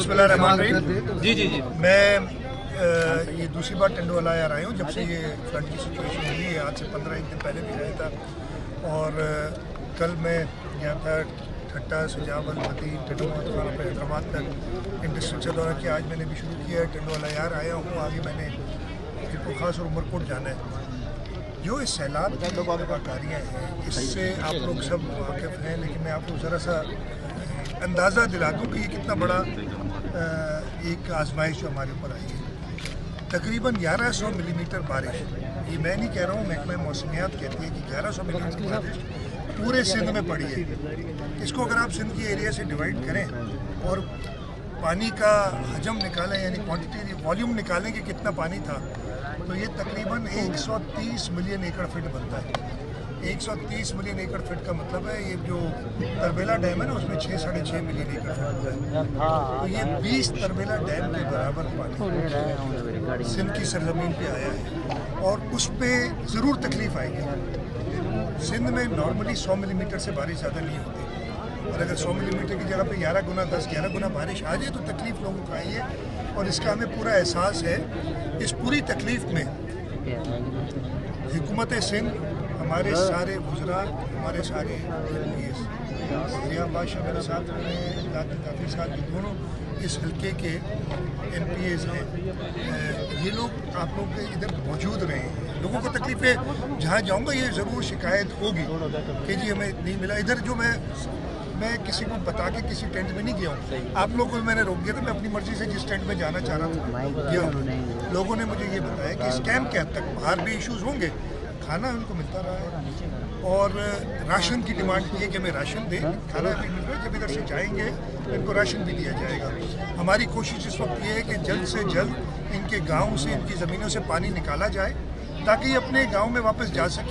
बिस्मिल्लाहिर्रहमानिर्रहीम। जी जी जी। मैं ये दूसरी बार टंडोवाला आ रहा हूँ जब से ये फ्लड की सिचुएशन हुई है। आज से 15 दिन पहले भी आया था और कल मैं यहाँ था ठट्टा सुजावल मती टंडोवाला थाना पर हैदराबाद तक इंडस्ट्रियल दौरा किया। आज मैंने भी शुरू किया है। टंडोवाला यार आया हूँ, आगे मैंने इनको खास और उमरकोट जाना है। जो इस सैलाब की वाक़ारियाँ हैं इससे आप लोग सब वाकिफ़ हैं, लेकिन मैं आपको ज़रा सा अंदाज़ा दिला दूँ कि ये कितना बड़ा एक आजमाइश जो हमारे ऊपर आई है। तकरीबन 1100 मिलीमीटर बारिश, ये मैं नहीं कह रहा हूँ, महकमा मौसमियात कहती है कि 1100 मिलीमीटर बारिश पूरे सिंध में पड़ी है। इसको अगर आप सिंध के एरिया से डिवाइड करें और पानी का हजम निकालें, यानी क्वांटिटी वॉल्यूम निकालें कि कितना पानी था, तो ये तकरीबन 130 मिलियन एकड़ फीट बनता है। 130 मिलियन एकड़ फीट का मतलब है ये जो तरबेला डैम है ना, उसमें 6-6.5 मिलियन एकड़ फीट होता है। तो ये 20 तरबेला डैम के बराबर पानी सिंध की सरजमीन पे आया है और उस पर ज़रूर तकलीफ आएगी। सिंध में नॉर्मली 100 मिलीमीटर से बारिश ज़्यादा नहीं होती, और अगर 100 मिलीमीटर की जगह पे 11 गुना बारिश आ जाए तो तकलीफ लोगों को आई है, और इसका हमें पूरा एहसास है। इस पूरी तकलीफ में हुकूमत सिंध, हमारे सारे गुजरा, हमारे सारे जिया बादशाह मेरे साथ में, काफ़ी साथ दोनों इस हल्के के MPAs हैं, ये लोग आप लोग के इधर मौजूद रहे हैं। लोगों को तकलीफ़ें जहाँ जाऊँगा ये ज़रूर शिकायत होगी कि जी हमें नहीं मिला। इधर जो मैं किसी को बता के किसी टेंट में नहीं गया हूँ, आप लोगों को मैंने रोक दिया था। मैं अपनी मर्जी से जिस टेंट में जाना चाह रहा था गया हूँ। लोगों ने मुझे ये बताया कि इस कैंप के हद तक बाहर भी इश्यूज़ होंगे, खाना उनको मिलता रहा है और राशन की डिमांड की है कि हमें राशन दें। खाना भी मिल रहा है, जब इधर से जाएंगे तो इनको राशन भी दिया जाएगा। हमारी कोशिश इस वक्त ये है कि जल्द से जल्द इनके गाँव से, इनकी ज़मीनों से पानी निकाला जाए ताकि ये अपने गाँव में वापस जा सके।